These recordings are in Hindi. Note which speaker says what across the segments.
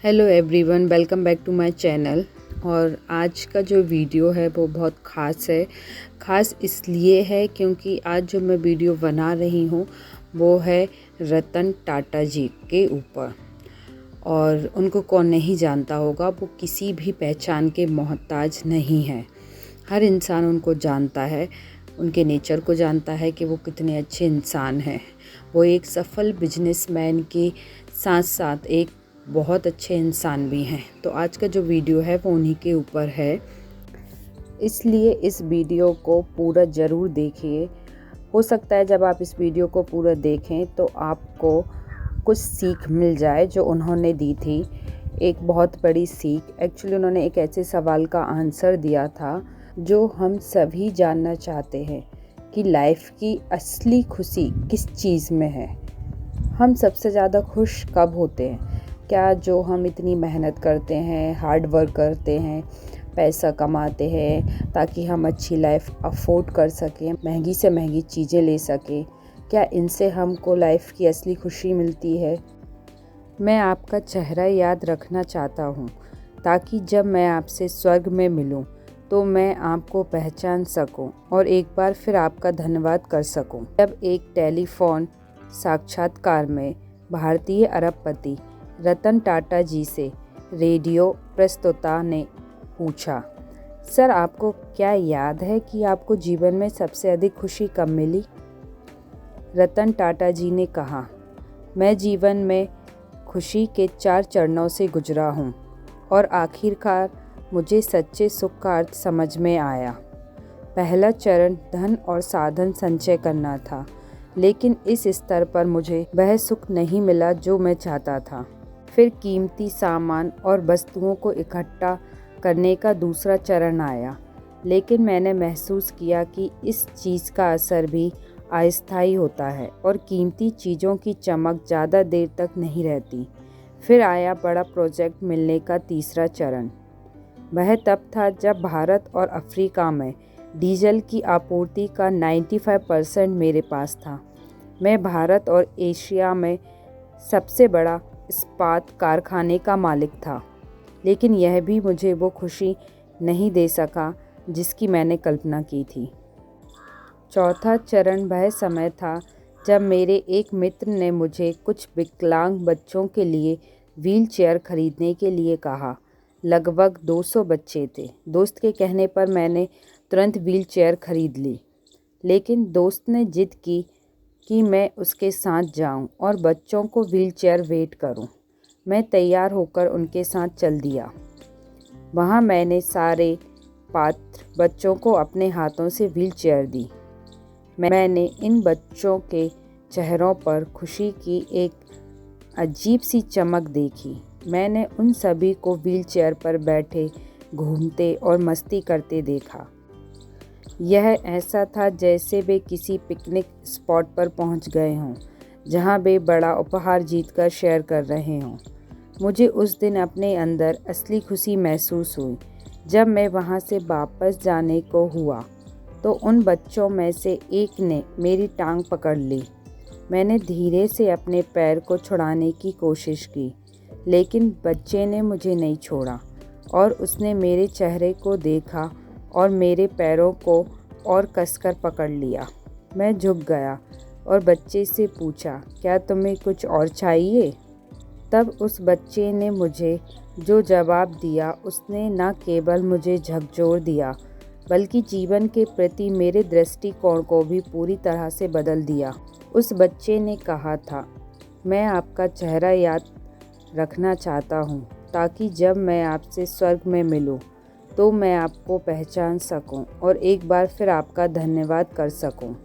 Speaker 1: Hello everyone, welcome back to my channel. और आज का जो वीडियो है वो बहुत ख़ास है। ख़ास इसलिए है क्योंकि आज जो मैं वीडियो बना रही हूँ वो है रतन टाटा जी के ऊपर। और उनको कौन नहीं जानता होगा, वो किसी भी पहचान के मोहताज नहीं है। हर इंसान उनको जानता है, उनके नेचर को जानता है कि वो कितने अच्छे इंसान हैं। वो एक सफल बिजनेसमैन के साथ साथ एक बहुत अच्छे इंसान भी हैं। तो आज का जो वीडियो है वो उन्हीं के ऊपर है, इसलिए इस वीडियो को पूरा ज़रूर देखिए। हो सकता है जब आप इस वीडियो को पूरा देखें तो आपको कुछ सीख मिल जाए जो उन्होंने दी थी। एक बहुत बड़ी सीख। एक्चुअली उन्होंने एक ऐसे सवाल का आंसर दिया था जो हम सभी जानना चाहते हैं कि लाइफ की असली खुशी किस चीज़ में है। हम सबसे ज़्यादा खुश कब होते हैं? क्या जो हम इतनी मेहनत करते हैं, हार्ड वर्क करते हैं, पैसा कमाते हैं ताकि हम अच्छी लाइफ अफोर्ड कर सकें, महंगी से महंगी चीज़ें ले सकें, क्या इनसे हमको लाइफ की असली खुशी मिलती है? मैं आपका चेहरा याद रखना चाहता हूँ ताकि जब मैं आपसे स्वर्ग में मिलूँ तो मैं आपको पहचान सकूं और एक बार फिर आपका धन्यवाद कर सकूं। जब एक टेलीफोन साक्षात्कार में भारतीय अरबपति रतन टाटा जी से रेडियो प्रस्तोता ने पूछा, सर आपको क्या याद है कि आपको जीवन में सबसे अधिक खुशी कब मिली? रतन टाटा जी ने कहा, मैं जीवन में खुशी के 4 चरणों से गुजरा हूँ और आखिरकार मुझे सच्चे सुख का अर्थ समझ में आया। पहला चरण धन और साधन संचय करना था, लेकिन इस स्तर पर मुझे वह सुख नहीं मिला जो मैं चाहता था। फिर कीमती सामान और वस्तुओं को इकट्ठा करने का दूसरा चरण आया, लेकिन मैंने महसूस किया कि इस चीज़ का असर भी अस्थायी होता है और कीमती चीज़ों की चमक ज़्यादा देर तक नहीं रहती। फिर आया बड़ा प्रोजेक्ट मिलने का तीसरा चरण। वह तब था जब भारत और अफ्रीका में डीजल की आपूर्ति का 95% मेरे पास था। मैं भारत और एशिया में सबसे बड़ा इस्पात कारखाने का मालिक था, लेकिन यह भी मुझे वो खुशी नहीं दे सका जिसकी मैंने कल्पना की थी। चौथा चरण वह समय था जब मेरे एक मित्र ने मुझे कुछ विकलांग बच्चों के लिए व्हील चेयर खरीदने के लिए कहा। लगभग 200 बच्चे थे। दोस्त के कहने पर मैंने तुरंत व्हील चेयर खरीद ली, लेकिन दोस्त ने जिद की कि मैं उसके साथ जाऊं और बच्चों को व्हील चेयर वेट करूं। मैं तैयार होकर उनके साथ चल दिया। वहां मैंने सारे पात्र बच्चों को अपने हाथों से व्हील चेयर दी। मैंने इन बच्चों के चेहरों पर खुशी की एक अजीब सी चमक देखी। मैंने उन सभी को व्हील चेयर पर बैठे, घूमते और मस्ती करते देखा। यह ऐसा था जैसे वे किसी पिकनिक स्पॉट पर पहुंच गए हों, जहां वे बड़ा उपहार जीतकर शेयर कर रहे हों। मुझे उस दिन अपने अंदर असली खुशी महसूस हुई। जब मैं वहां से वापस जाने को हुआ तो उन बच्चों में से एक ने मेरी टांग पकड़ ली। मैंने धीरे से अपने पैर को छुड़ाने की कोशिश की, लेकिन बच्चे ने मुझे नहीं छोड़ा और उसने मेरे चेहरे को देखा और मेरे पैरों को और कसकर पकड़ लिया। मैं झुक गया और बच्चे से पूछा, क्या तुम्हें कुछ और चाहिए? तब उस बच्चे ने मुझे जो जवाब दिया उसने न केवल मुझे झकझोर दिया बल्कि जीवन के प्रति मेरे दृष्टिकोण को भी पूरी तरह से बदल दिया। उस बच्चे ने कहा था, मैं आपका चेहरा याद रखना चाहता हूँ ताकि जब मैं आपसे स्वर्ग में मिलूँ तो मैं आपको पहचान सकूँ और एक बार फिर आपका धन्यवाद कर सकूँ।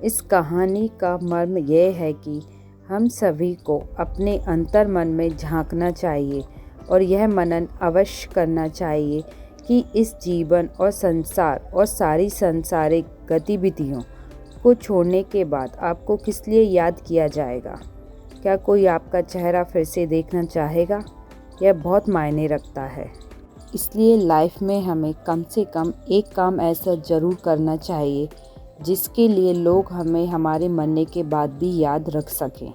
Speaker 1: इस कहानी का मर्म यह है कि हम सभी को अपने अंतर मन में झांकना चाहिए और यह मनन अवश्य करना चाहिए कि इस जीवन और संसार और सारी सांसारिक गतिविधियों को छोड़ने के बाद आपको किस लिए याद किया जाएगा। क्या कोई आपका चेहरा फिर से देखना चाहेगा? यह बहुत मायने रखता है। इसलिए लाइफ में हमें कम से कम एक काम ऐसा ज़रूर करना चाहिए जिसके लिए लोग हमें हमारे मरने के बाद भी याद रख सकें।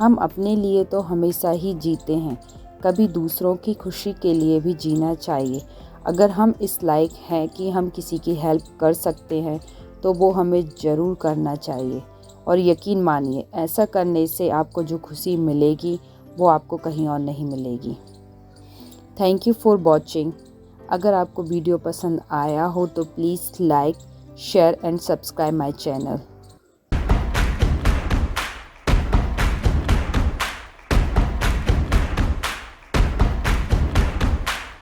Speaker 1: हम अपने लिए तो हमेशा ही जीते हैं, कभी दूसरों की खुशी के लिए भी जीना चाहिए। अगर हम इस लायक हैं कि हम किसी की हेल्प कर सकते हैं तो वो हमें ज़रूर करना चाहिए। और यकीन मानिए, ऐसा करने से आपको जो खुशी मिलेगी वो आपको कहीं और नहीं मिलेगी। Thank you for watching. अगर आपको वीडियो पसंद आया हो तो please like, share and subscribe my channel.